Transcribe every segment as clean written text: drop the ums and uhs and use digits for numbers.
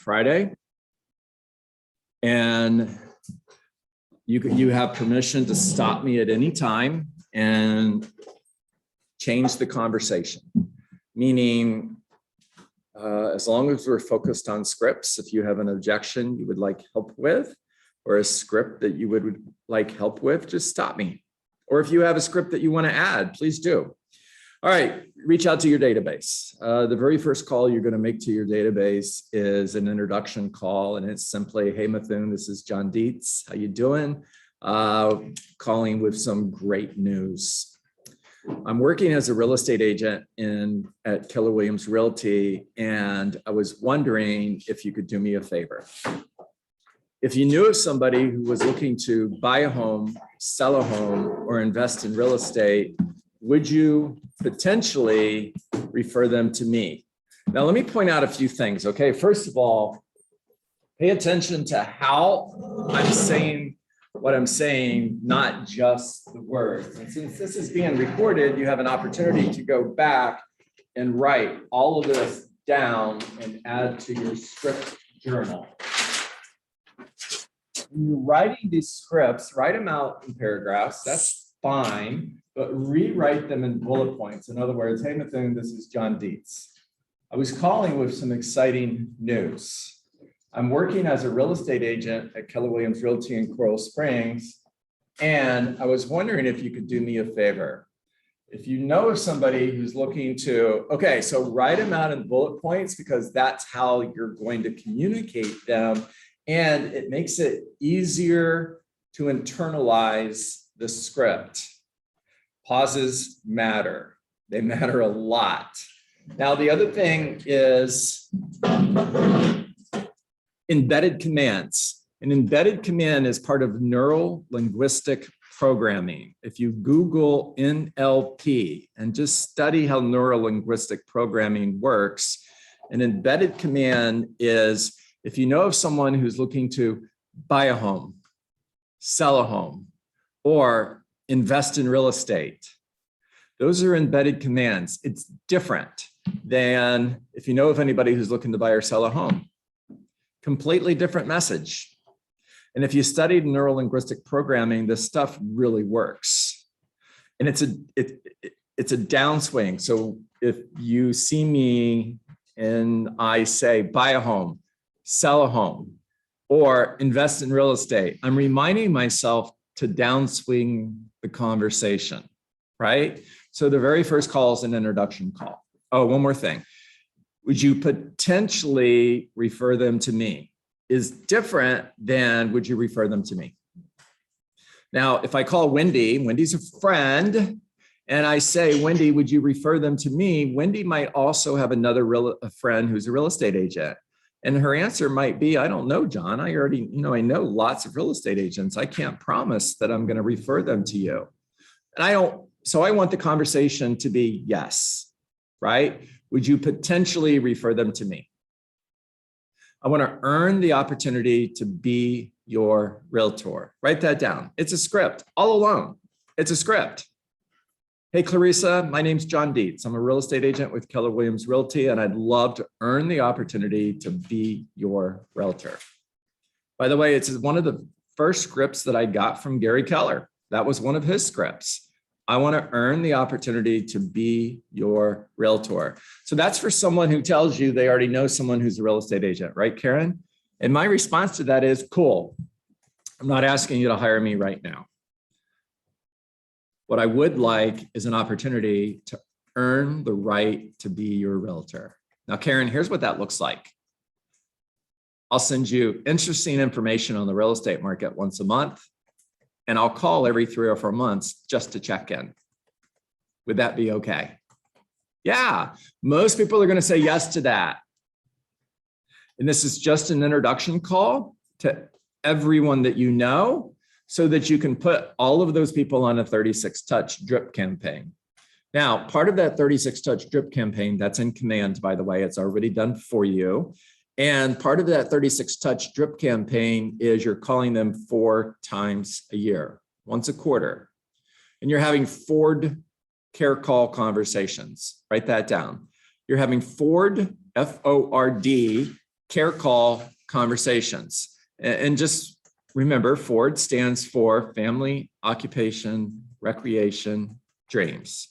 Friday. And you have permission to stop me at any time and change the conversation. Meaning, as long as we're focused on scripts, if you have an objection you would like help with, or a script that you would like help with, just stop me. Or if you have a script that you want to add, please do. All right, reach out to your database. The very first call you're going to make to your database is an introduction call, and it's simply, hey, Mithun, this is John Dietz. How you doing? Calling with some great news. I'm working as a real estate agent at Keller Williams Realty, and I was wondering if you could do me a favor. If you knew of somebody who was looking to buy a home, sell a home, or invest in real estate, would you potentially refer them to me? Now, let me point out a few things, okay? First of all, pay attention to how I'm saying what I'm saying, not just the words. And since this is being recorded, you have an opportunity to go back and write all of this down and add to your script journal. When you're writing these scripts, write them out in paragraphs, that's fine, but rewrite them in bullet points. In other words, hey, Mithun, this is John Dietz. I was calling with some exciting news. I'm working as a real estate agent at Keller Williams Realty in Coral Springs, and I was wondering if you could do me a favor. If you know of somebody who's looking to, okay, so write them out in bullet points because that's how you're going to communicate them, and it makes it easier to internalize the script. Pauses matter. They matter a lot. Now, the other thing is embedded commands. An embedded command is part of neuro-linguistic programming. If you Google NLP and just study how neuro-linguistic programming works, an embedded command is if you know of someone who's looking to buy a home, sell a home, or invest in real estate, those are embedded commands. It's different than if you know of anybody who's looking to buy or sell a home. Completely different message. And if you studied neuro-linguistic programming, this stuff really works. And it's a downswing. So if you see me and I say, buy a home, sell a home, or invest in real estate, I'm reminding myself to downswing the conversation, right? So the very first call is an introduction call. Oh, one more thing. Would you potentially refer them to me? Is different than would you refer them to me? Now, if I call Wendy, Wendy's a friend, and I say, Wendy, would you refer them to me? Wendy might also have another friend who's a real estate agent. And her answer might be, I don't know, John. I already, I know lots of real estate agents. I can't promise that I'm going to refer them to you. And so I want the conversation to be yes, right? Would you potentially refer them to me? I want to earn the opportunity to be your realtor. Write that down. It's a script all alone. It's a script. Hey, Clarissa, my name's John Dietz. I'm a real estate agent with Keller Williams Realty, and I'd love to earn the opportunity to be your realtor. By the way, it's one of the first scripts that I got from Gary Keller. That was one of his scripts. I want to earn the opportunity to be your realtor. So that's for someone who tells you they already know someone who's a real estate agent, right, Karen? And my response to that is, cool. I'm not asking you to hire me right now. What I would like is an opportunity to earn the right to be your realtor. Now, Karen, here's what that looks like. I'll send you interesting information on the real estate market once a month, and I'll call every 3 or 4 months just to check in. Would that be okay? Yeah, most people are going to say yes to that. And this is just an introduction call to everyone that you know so that you can put all of those people on a 36-touch drip campaign. Now, part of that 36-touch drip campaign, that's in command, by the way, it's already done for you. And part of that 36-touch drip campaign is you're calling them 4 times a year, once a quarter. And you're having Ford care call conversations. Write that down. You're having Ford, F-O-R-D, care call conversations. And just remember, FORD stands for Family, Occupation, Recreation, Dreams.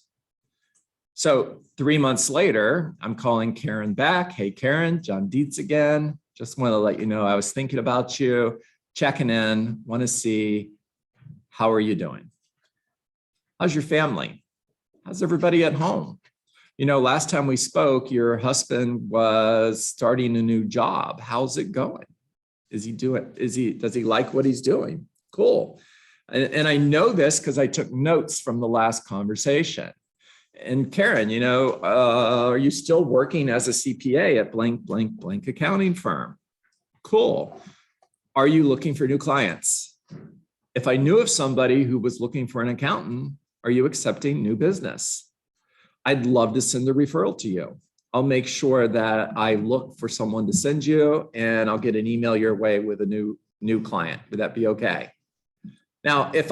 So 3 months later, I'm calling Karen back. Hey, Karen, John Dietz again. Just want to let you know I was thinking about you, checking in, want to see how are you doing? How's your family? How's everybody at home? You know, last time we spoke, your husband was starting a new job. How's it going? Does he like what he's doing? Cool. And I know this because I took notes from the last conversation. And Karen, you know, are you still working as a CPA at blank, blank, blank accounting firm? Cool. Are you looking for new clients? If I knew of somebody who was looking for an accountant, are you accepting new business? I'd love to send a referral to you. I'll make sure that I look for someone to send you, and I'll get an email your way with a new client. Would that be okay? Now, if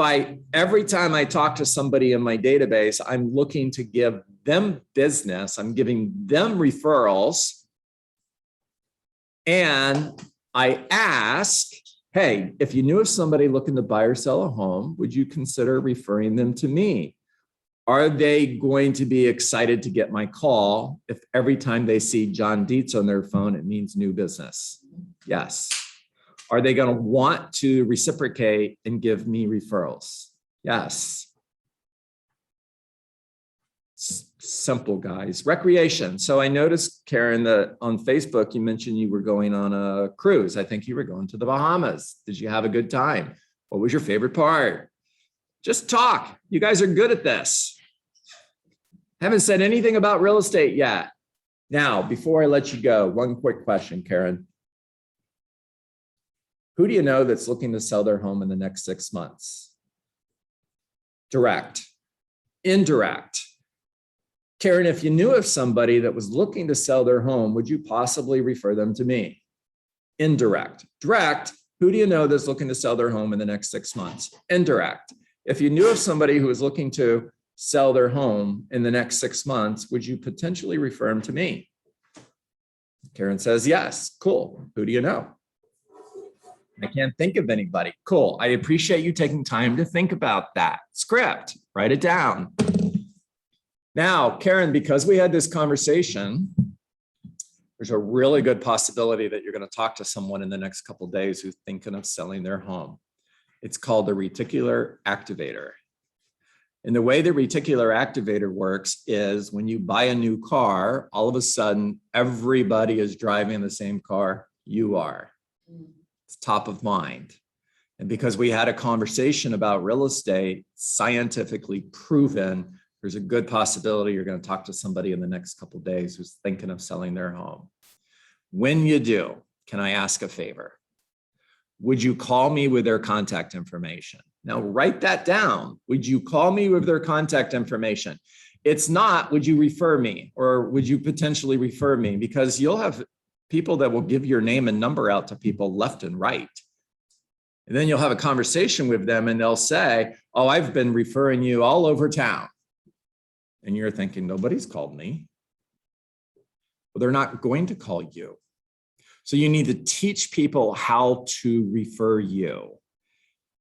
every time I talk to somebody in my database, I'm looking to give them business, I'm giving them referrals, and I ask, hey, if you knew of somebody looking to buy or sell a home, would you consider referring them to me? Are they going to be excited to get my call if every time they see John Dietz on their phone, it means new business? Yes. Are they going to want to reciprocate and give me referrals? Yes. Simple, guys. Recreation. So I noticed, Karen, that on Facebook, you mentioned you were going on a cruise. I think you were going to the Bahamas. Did you have a good time? What was your favorite part? Just talk. You guys are good at this. Haven't said anything about real estate yet. Now, before I let you go, one quick question, Karen. Who do you know that's looking to sell their home in the next 6 months? Direct, indirect. Karen, if you knew of somebody that was looking to sell their home, would you possibly refer them to me? Indirect. Direct, who do you know that's looking to sell their home in the next 6 months? Indirect. If you knew of somebody who was looking to sell their home in the next 6 months, would you potentially refer them to me? Karen says, yes. Cool. Who do you know? I can't think of anybody. Cool. I appreciate you taking time to think about that script. Write it down. Now, Karen, because we had this conversation, there's a really good possibility that you're going to talk to someone in the next couple of days who's thinking of selling their home. It's called the reticular activator. And the way the reticular activator works is when you buy a new car, all of a sudden, everybody is driving the same car you are. It's top of mind. And because we had a conversation about real estate, scientifically proven, there's a good possibility you're going to talk to somebody in the next couple of days who's thinking of selling their home. When you do, can I ask a favor? Would you call me with their contact information? Now write that down. Would you call me with their contact information? It's not, would you refer me or would you potentially refer me? Because you'll have people that will give your name and number out to people left and right. And then you'll have a conversation with them and they'll say, oh, I've been referring you all over town. And you're thinking, nobody's called me. Well, they're not going to call you. So you need to teach people how to refer you.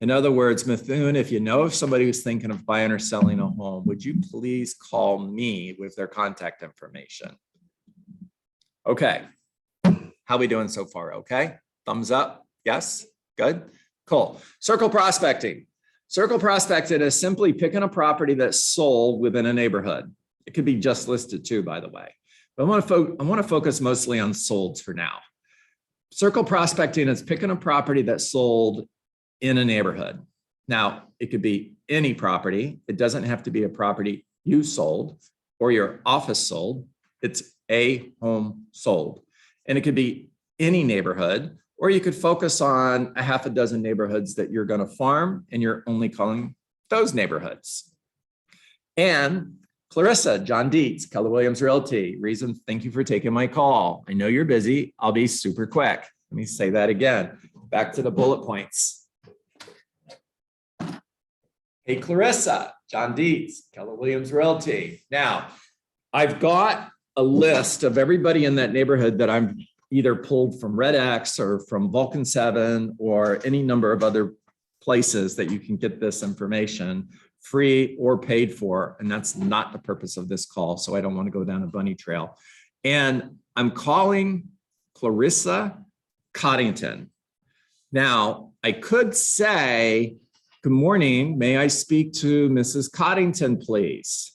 In other words, Mithun, if you know of somebody who's thinking of buying or selling a home, would you please call me with their contact information? Okay. How we doing so far? Okay. Thumbs up. Yes. Good. Cool. Circle prospecting. Circle prospecting is simply picking a property that's sold within a neighborhood. It could be just listed too, by the way. But I want to focus mostly on solds for now. Circle prospecting is picking a property that's sold in a neighborhood. Now, it could be any property. It doesn't have to be a property you sold or your office sold. It's a home sold. And it could be any neighborhood, or you could focus on a half a dozen neighborhoods that you're going to farm and you're only calling those neighborhoods. And Clarissa, John Dietz, Keller Williams Realty. Reason, thank you for taking my call. I know you're busy. I'll be super quick. Let me say that again. Back to the bullet points. Hey, Clarissa, John Dietz, Keller Williams Realty. Now, I've got a list of everybody in that neighborhood that I'm either pulled from RedX or from Vulcan 7 or any number of other places that you can get this information, free or paid for. And that's not the purpose of this call. So I don't want to go down a bunny trail. And I'm calling Clarissa Coddington. Now, I could say, good morning, may I speak to Mrs. Coddington, please?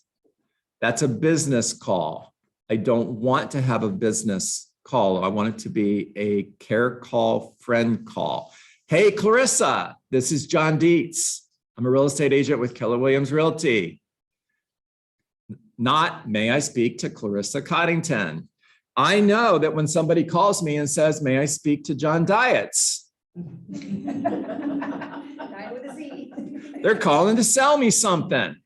That's a business call. I don't want to have a business call. I want it to be a care call, friend call. Hey, Clarissa, this is John Dietz. I'm a real estate agent with Keller Williams Realty. Not, may I speak to Clarissa Coddington? I know that when somebody calls me and says, may I speak to John Dietz? They're calling to sell me something.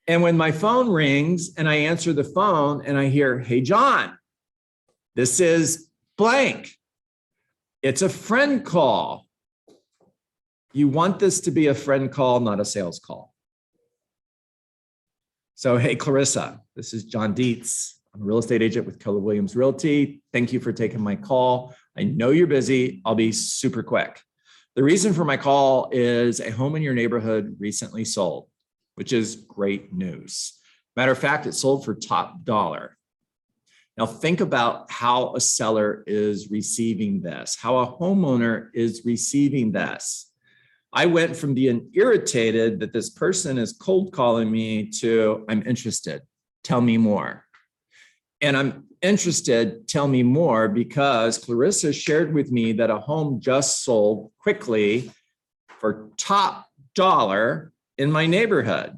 And when my phone rings and I answer the phone and I hear, hey, John, this is blank. It's a friend call. You want this to be a friend call, not a sales call. So, hey, Clarissa, this is John Dietz. I'm a real estate agent with Keller Williams Realty. Thank you for taking my call. I know you're busy. I'll be super quick. The reason for my call is a home in your neighborhood recently sold, which is great news. Matter of fact, it sold for top dollar. Now think about how a seller is receiving this, how a homeowner is receiving this. I went from being irritated that this person is cold calling me to I'm interested, tell me more. And I'm interested, tell me more, because Clarissa shared with me that a home just sold quickly for top dollar in my neighborhood.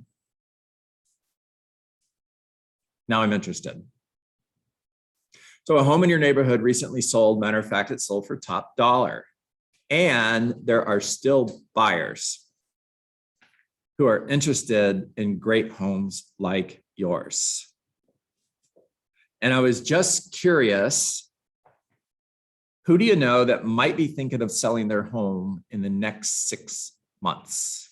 Now I'm interested. So a home in your neighborhood recently sold. Matter of fact, it sold for top dollar. And there are still buyers who are interested in great homes like yours. And I was just curious, who do you know that might be thinking of selling their home in the next 6 months?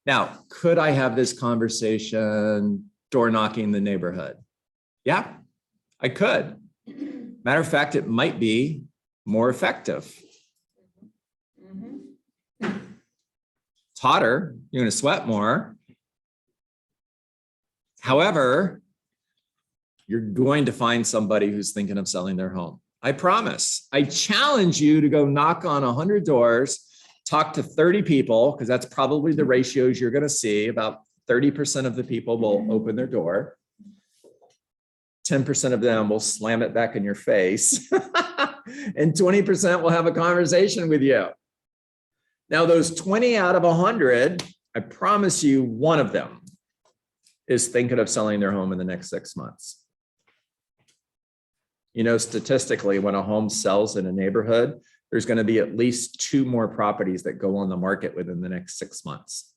Now, could I have this conversation door knocking the neighborhood? Yeah, I could. Matter of fact, it might be more effective. It's hotter, you're going to sweat more. However, you're going to find somebody who's thinking of selling their home. I promise. I challenge you to go knock on 100 doors, talk to 30 people, because that's probably the ratios you're going to see. About 30% of the people will open their door. 10% of them will slam it back in your face. And 20% will have a conversation with you. Now, those 20 out of 100, I promise you one of them is thinking of selling their home in the next 6 months. You know, statistically, when a home sells in a neighborhood, there's going to be at least 2 more properties that go on the market within the next 6 months.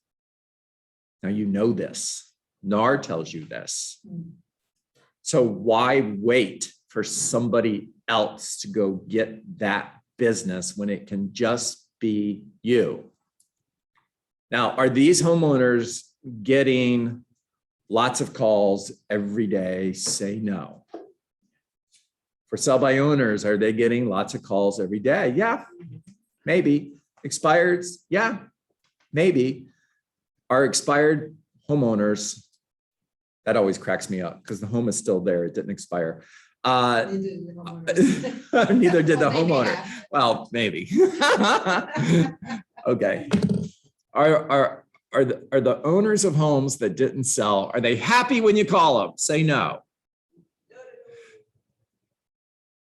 Now, you know this. NAR tells you this. So why wait for somebody else to go get that business when it can just be you? Now, are these homeowners getting lots of calls every day? Say no. For sell by owners, are they getting lots of calls every day? Yeah, maybe. Expireds? Yeah, maybe. Are expired homeowners, that always cracks me up because the home is still there. It didn't expire. Neither did the homeowner. Well, maybe. Okay. Are the owners of homes that didn't sell, are they happy when you call them? Say no.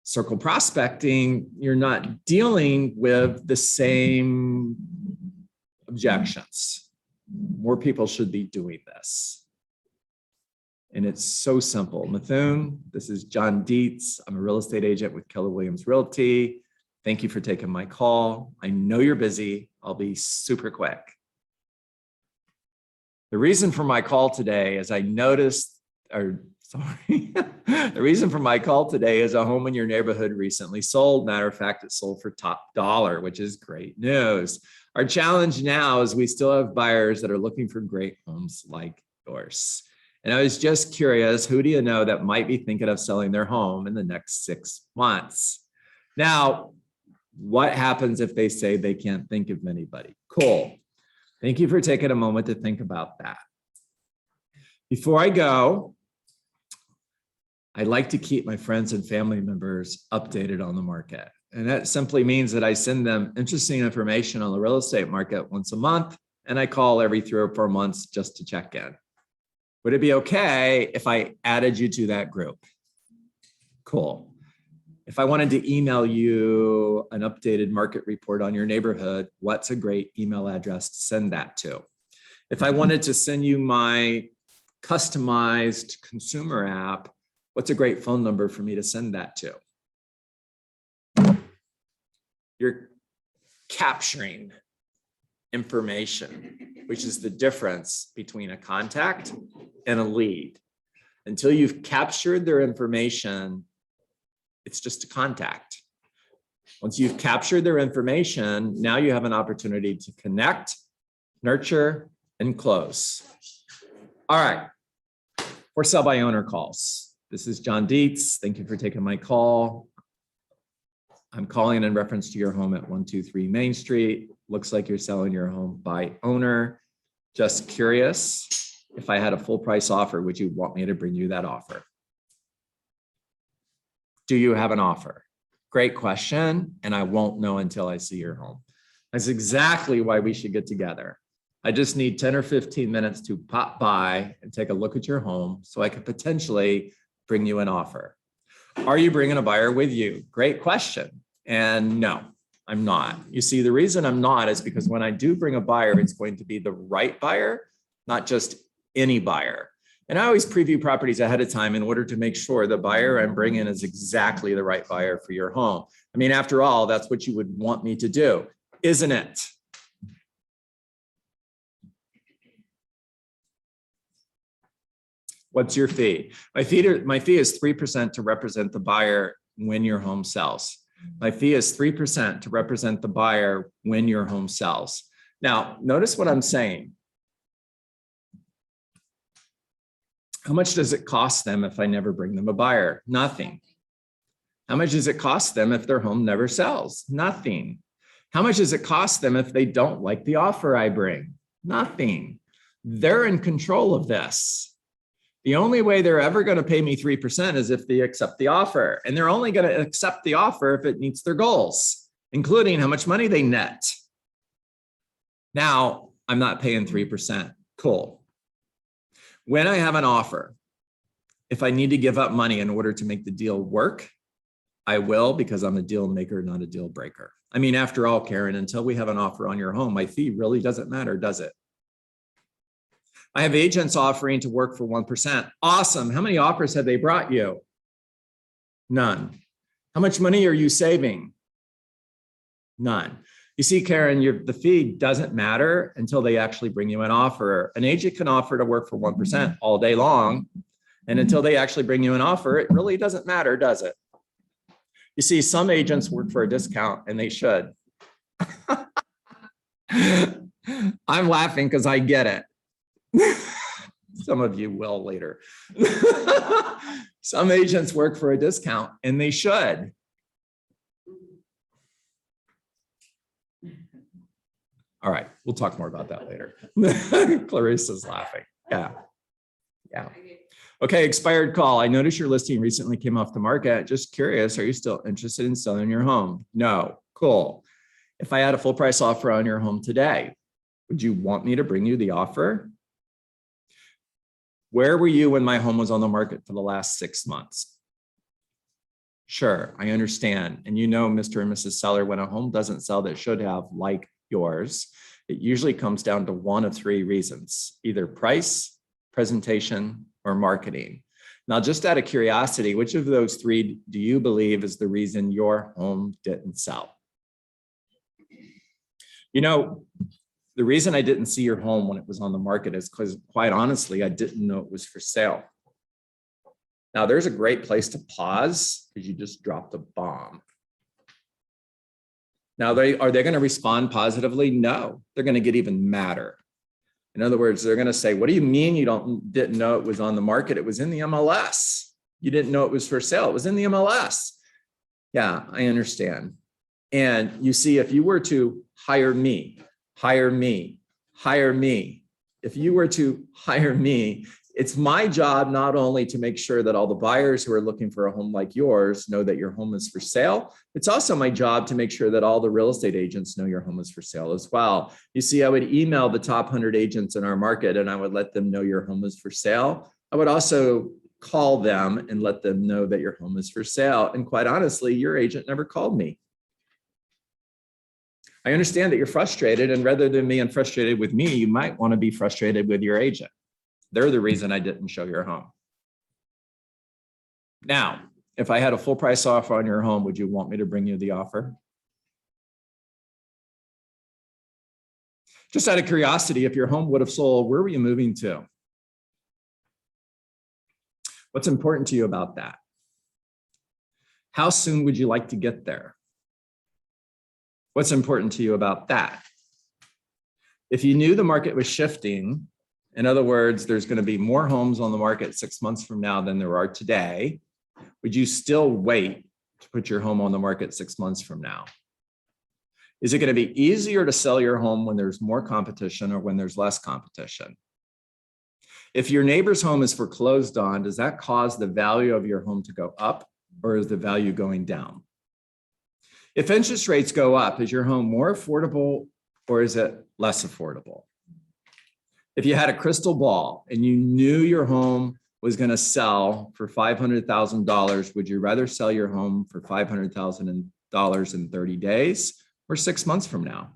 Circle prospecting, you're not dealing with the same objections. More people should be doing this. And it's so simple. Mithun, this is John Dietz. I'm a real estate agent with Keller Williams Realty. Thank you for taking my call. I know you're busy. I'll be super quick. The reason for my call today is the reason for my call today is a home in your neighborhood recently sold. Matter of fact, it sold for top dollar, which is great news. Our challenge now is we still have buyers that are looking for great homes like yours. And I was just curious, who do you know that might be thinking of selling their home in the next 6 months? Now, what happens if they say they can't think of anybody? Cool. Thank you for taking a moment to think about that. Before I go, I like to keep my friends and family members updated on the market. And that simply means that I send them interesting information on the real estate market once a month, and I call every 3 or 4 months just to check in. Would it be okay if I added you to that group? Cool. If I wanted to email you an updated market report on your neighborhood, what's a great email address to send that to? If I wanted to send you my customized consumer app, what's a great phone number for me to send that to? You're capturing information, which is the difference between a contact and a lead. Until you've captured their information, it's just a contact. Once you've captured their information, now you have an opportunity to connect, nurture, and close. All right, for sell by owner calls. This is John Dietz. Thank you for taking my call. I'm calling in reference to your home at 123 Main Street. Looks like you're selling your home by owner. Just curious, if I had a full price offer, would you want me to bring you that offer? Do you have an offer? Great question, and I won't know until I see your home. That's exactly why we should get together. I just need 10 or 15 minutes to pop by and take a look at your home so I could potentially bring you an offer. Are you bringing a buyer with you? Great question. And no, I'm not. You see, the reason I'm not is because when I do bring a buyer, it's going to be the right buyer, not just any buyer. And I always preview properties ahead of time in order to make sure the buyer I'm bringing is exactly the right buyer for your home. I mean, after all, that's what you would want me to do, isn't it? What's your fee? My fee is 3% to represent the buyer when your home sells. My fee is 3% to represent the buyer when your home sells. Now, notice what I'm saying. How much does it cost them if I never bring them a buyer? Nothing. How much does it cost them if their home never sells? Nothing. How much does it cost them if they don't like the offer I bring? Nothing. They're in control of this. The only way they're ever going to pay me 3% is if they accept the offer. And they're only going to accept the offer if it meets their goals, including how much money they net. Now, I'm not paying 3%. Cool. When I have an offer, if I need to give up money in order to make the deal work, I will, because I'm a deal maker, not a deal breaker. I mean, after all, Karen, until we have an offer on your home, my fee really doesn't matter, does it? I have agents offering to work for 1%. Awesome. How many offers have they brought you? None. How much money are you saving? None. You see, Karen, the fee doesn't matter until they actually bring you an offer. An agent can offer to work for 1% all day long. And until they actually bring you an offer, it really doesn't matter, does it? You see, some agents work for a discount, and they should. I'm laughing because I get it. Some of you will later. Some agents work for a discount, and they should. All right, we'll talk more about that later. Clarissa's laughing. Yeah. Okay, expired call. I noticed your listing recently came off the market. Just curious, are you still interested in selling your home? No. Cool. If I had a full price offer on your home today, would you want me to bring you the offer? Where were you when my home was on the market for the last 6 months? Sure, I understand. And you know, Mr. and Mrs. Seller, when a home doesn't sell that should have, like yours, it usually comes down to one of 3 reasons, either price, presentation, or marketing. Now, just out of curiosity, which of those 3 do you believe is the reason your home didn't sell? You know, the reason I didn't see your home when it was on the market is because, quite honestly, I didn't know it was for sale. Now, there's a great place to pause because you just dropped a bomb. Now, are they going to respond positively? No, they're going to get even madder. In other words, they're going to say, what do you mean you didn't know it was on the market? It was in the MLS. You didn't know it was for sale. It was in the MLS. Yeah, I understand. And you see, if you were to hire me, if you were to hire me, it's my job not only to make sure that all the buyers who are looking for a home like yours know that your home is for sale. It's also my job to make sure that all the real estate agents know your home is for sale as well. You see, I would email the top 100 agents in our market and I would let them know your home is for sale. I would also call them and let them know that your home is for sale. And quite honestly, your agent never called me. I understand that you're frustrated, and rather than being frustrated with me, you might want to be frustrated with your agent. They're the reason I didn't show your home. Now, if I had a full price offer on your home, would you want me to bring you the offer? Just out of curiosity, if your home would have sold, where were you moving to? What's important to you about that? How soon would you like to get there? What's important to you about that? If you knew the market was shifting, in other words, there's going to be more homes on the market 6 months from now than there are today, would you still wait to put your home on the market 6 months from now? Is it going to be easier to sell your home when there's more competition or when there's less competition? If your neighbor's home is foreclosed on, does that cause the value of your home to go up, or is the value going down? If interest rates go up, is your home more affordable or is it less affordable? If you had a crystal ball and you knew your home was going to sell for $500,000, would you rather sell your home for $500,000 in 30 days or 6 months from now?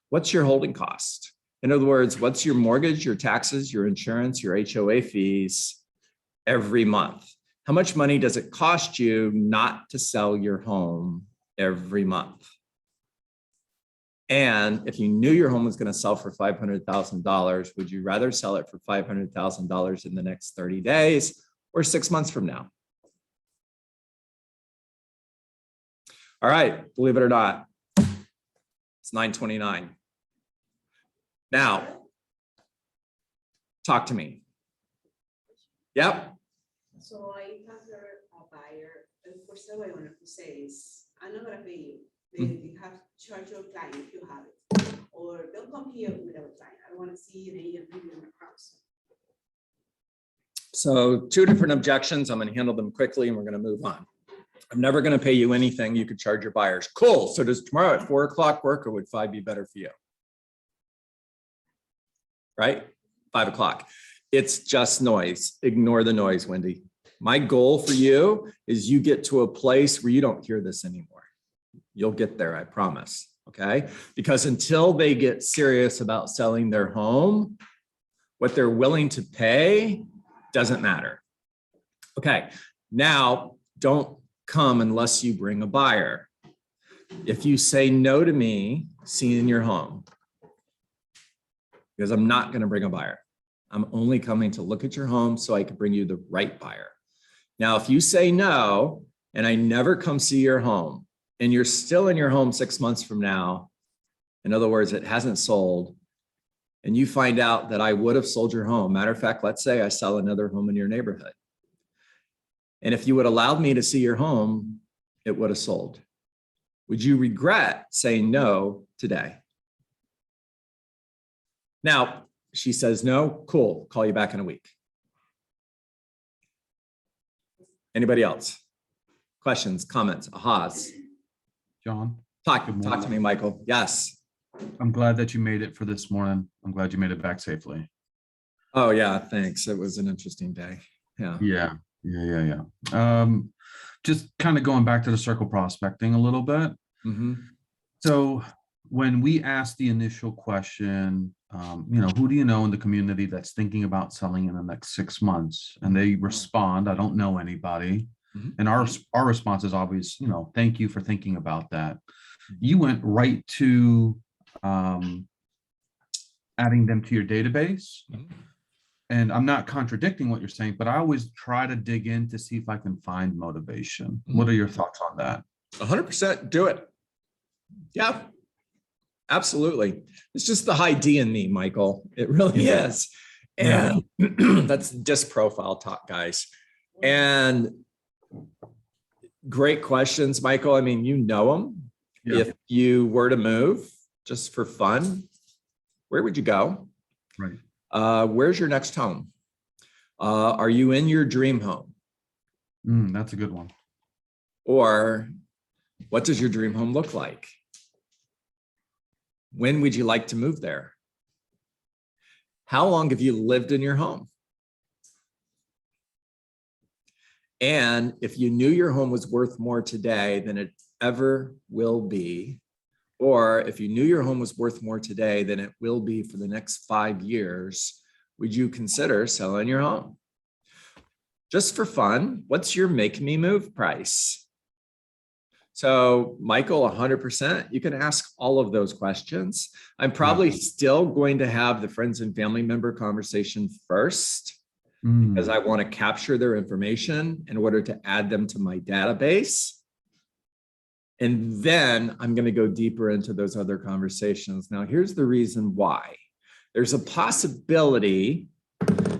What's your holding cost? In other words, what's your mortgage, your taxes, your insurance, your HOA fees every month? How much money does it cost you not to sell your home every month? And if you knew your home was going to sell for $500,000, would you rather sell it for $500,000 in the next 30 days or 6 months from now? All right, believe it or not, it's 9:29. Now, talk to me. Yep. So I have a buyer, and for sale I wanted to say is, I'm not gonna pay you. They have to charge your client if you have it. Or they'll come here without a client. I don't wanna see an agent in the house. So 2 different objections. I'm gonna handle them quickly and we're gonna move on. I'm never gonna pay you anything. You could charge your buyers. Cool, so does tomorrow at 4 o'clock work, or would 5 be better for you? Right, 5 o'clock. It's just noise. Ignore the noise, Wendy. My goal for you is you get to a place where you don't hear this anymore. You'll get there, I promise, okay? Because until they get serious about selling their home, what they're willing to pay doesn't matter. Okay, now don't come unless you bring a buyer. If you say no to me seeing your home, because I'm not going to bring a buyer. I'm only coming to look at your home so I can bring you the right buyer. Now, if you say no, and I never come see your home, and you're still in your home 6 months from now, in other words, it hasn't sold, and you find out that I would have sold your home. Matter of fact, let's say I sell another home in your neighborhood. And if you would allowed me to see your home, it would have sold. Would you regret saying no today? Now, she says no, cool, call you back in a week. Anybody else? Questions, comments, ahas? John? Talk to me, Michael. Yes. I'm glad that you made it for this morning. I'm glad you made it back safely. Oh yeah, thanks. It was an interesting day. Yeah. Yeah. Just kind of going back to the circle prospecting a little bit. Mm-hmm. So when we asked the initial question, who do you know in the community that's thinking about selling in the next 6 months? And they respond, I don't know anybody. Mm-hmm. And our response is always, thank you for thinking about that. You went right to adding them to your database. Mm-hmm. And I'm not contradicting what you're saying, but I always try to dig in to see if I can find motivation. Mm-hmm. What are your thoughts on that? 100% do it. Yeah, Absolutely. It's just the high D in me, Michael. It really is. Yeah. And that's just profile talk, guys. And great questions, Michael. I mean, you know them. Yeah. If you were to move just for fun, where would you go? Right. Where's your next home? Are you in your dream home? That's a good one. Or what does your dream home look like? When would you like to move there? How long have you lived in your home? And if you knew your home was worth more today than it ever will be, or if you knew your home was worth more today than it will be for the next 5 years, would you consider selling your home? Just for fun, what's your make me move price? So Michael, 100%, you can ask all of those questions. I'm probably still going to have the friends and family member conversation first, because I want to capture their information in order to add them to my database. And then I'm going to go deeper into those other conversations. Now, here's the reason why. There's a possibility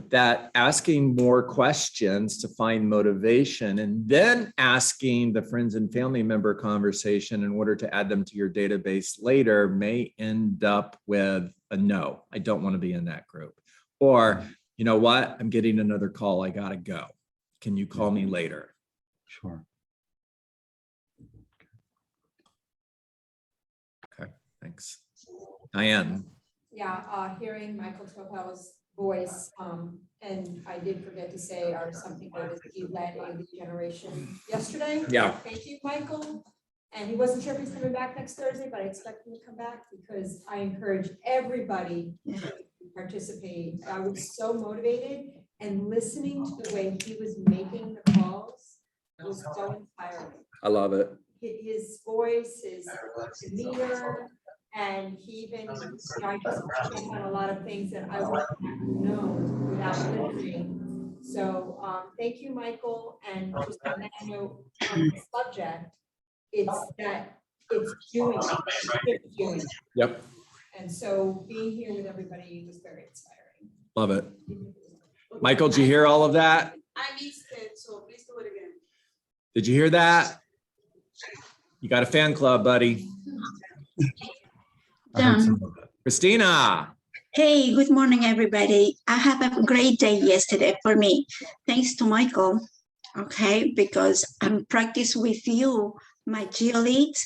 that asking more questions to find motivation and then asking the friends and family member conversation in order to add them to your database later may end up with a no, I don't want to be in that group. Or, you know what, I'm getting another call, I gotta go. Can you call me later? Sure. Okay, thanks. Diane. Yeah, hearing Michael Topel's voice, and I did forget to say, or something, that he led a lead generation yesterday. Yeah. Thank you, Michael. And he wasn't sure if he's coming back next Thursday, but I expect him to come back because I encourage everybody to participate. I was so motivated, and listening to the way he was making the calls was so inspiring. I love it. His voice, his demeanor, and he even, I just picked on a lot of things that I wouldn't have known without listening. So thank you, Michael. And just on that note, on the subject, it's doing. Yep. And so being here with everybody was very inspiring. Love it. Michael, did you hear all of that? I missed it, so please do it again. Did you hear that? You got a fan club, buddy. I heard some of it. Christina. Hey, good morning, everybody. I have a great day yesterday for me. Thanks to Michael, okay, because I'm practice with you, my GeoLeads.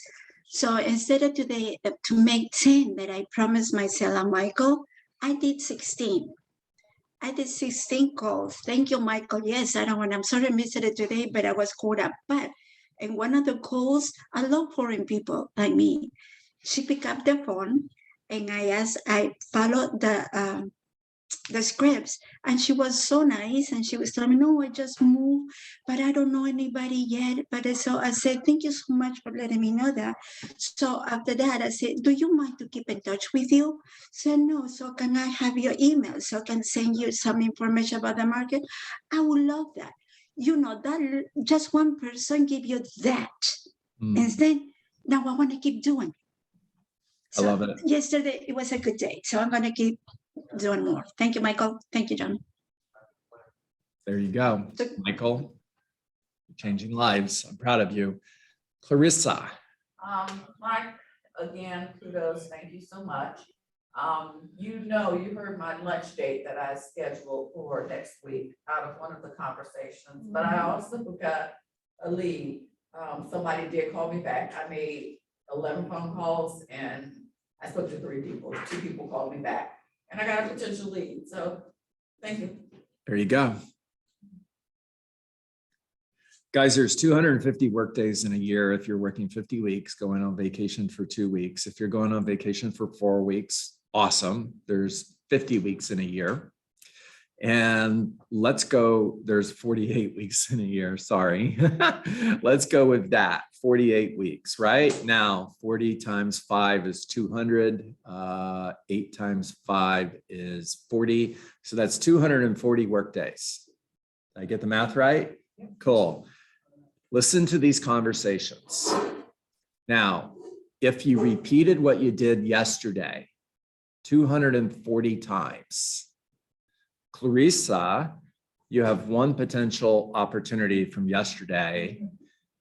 So instead of today to make 10 that I promised myself and Michael, I did 16. I did 16 calls. Thank you, Michael. Yes, I'm sorry I missed it today, but I was caught up. But in one of the calls, I love foreign people like me. She picked up the phone and I followed the scripts, and she was so nice, and she was telling me, no, I just moved, but I don't know anybody yet. But so I said, thank you so much for letting me know that. So after that, I said, do you mind to keep in touch with you? She said, no, so can I have your email so I can send you some information about the market? I would love that. You know, that just one person give you that. And then now I want to keep doing. So I love it. Yesterday, it was a good day. So I'm going to keep doing more. Thank you, Michael. Thank you, John. There you go, Michael. Changing lives. I'm proud of you. Clarissa. Mike, again, kudos. Thank you so much. You heard my lunch date that I scheduled for next week out of one of the conversations, but I also got a lead. Somebody did call me back. I made 11 phone calls and I spoke to 3 people. 2 people called me back and I got a potential lead. So thank you. There you go. Guys, there's 250 work days in a year. If you're working 50 weeks, going on vacation for 2 weeks. If you're going on vacation for 4 weeks, awesome. There's 50 weeks in a year. And let's go, there's 48 weeks in a year, sorry. Let's go with that, 48 weeks, right? Now, 40 times 5 is 200, 8 times 5 is 40. So that's 240 work days. Did I get the math right? Cool. Listen to these conversations. Now, if you repeated what you did yesterday 240 times. Clarissa, you have one potential opportunity from yesterday.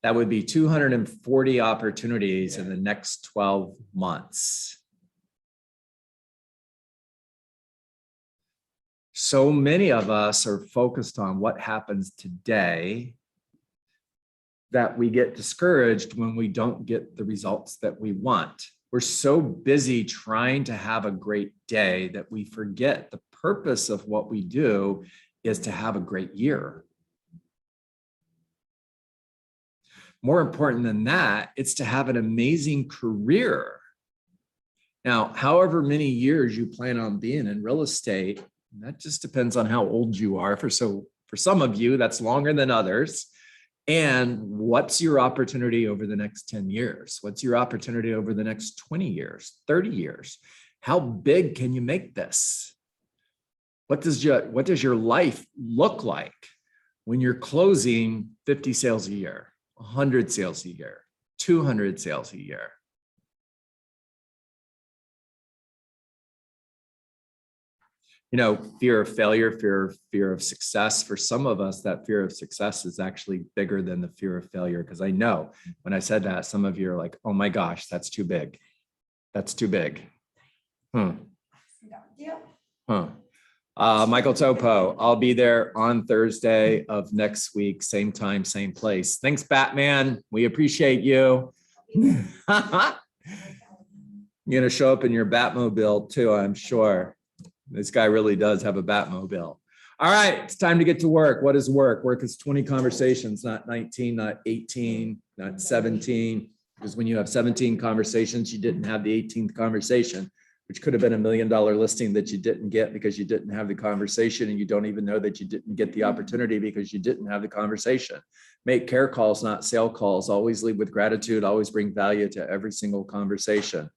That would be 240 opportunities in the next 12 months. So many of us are focused on what happens today that we get discouraged when we don't get the results that we want. We're so busy trying to have a great day that we forget the purpose of what we do is to have a great year. More important than that, it's to have an amazing career. Now, however many years you plan on being in real estate, that just depends on how old you are. For some of you, that's longer than others. And what's your opportunity over the next 10 years? What's your opportunity over the next 20 years, 30 years? How big can you make this? What does your life look like when you're closing 50 sales a year, 100 sales a year, 200 sales a year? You know, fear of failure, fear of success. For some of us, that fear of success is actually bigger than the fear of failure. Because I know when I said that, some of you are like, oh my gosh, that's too big. That's too big. Michael Topo, I'll be there on Thursday of next week, same time, same place. Thanks, Batman. We appreciate you. You're gonna show up in your Batmobile too, I'm sure. This guy really does have a Batmobile. All right, it's time to get to work. What is work? Work is 20 conversations, not 19, not 18, not 17. Because when you have 17 conversations, you didn't have the 18th conversation, which could have been $1 million listing that you didn't get because you didn't have the conversation, and you don't even know that you didn't get the opportunity because you didn't have the conversation. Make care calls, not sale calls. Always lead with gratitude. Always bring value to every single conversation.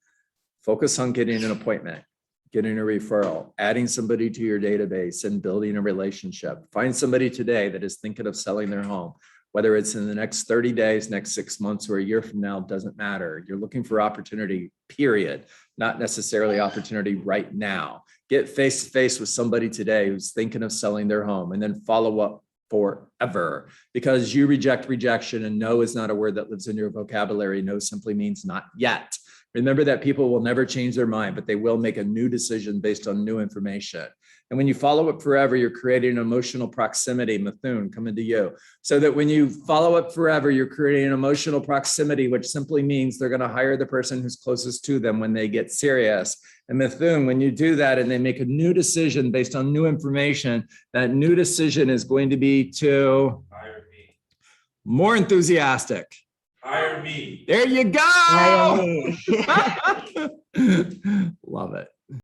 Focus on getting an appointment, getting a referral, adding somebody to your database, and building a relationship. Find somebody today that is thinking of selling their home. Whether it's in the next 30 days, next 6 months, or a year from now, doesn't matter. You're looking for opportunity, period, not necessarily opportunity right now. Get face to face with somebody today who's thinking of selling their home, and then follow up forever, because you reject rejection, and no is not a word that lives in your vocabulary. No simply means not yet. Remember that people will never change their mind, but they will make a new decision based on new information. And when you follow up forever, you're creating an emotional proximity, Mithun, coming to you. So that when you follow up forever, you're creating an emotional proximity, which simply means they're going to hire the person who's closest to them when they get serious. And Mithun, when you do that and they make a new decision based on new information, that new decision is going to be to Hire me. more enthusiastic. Hire me. There you go. Hire me. Love it.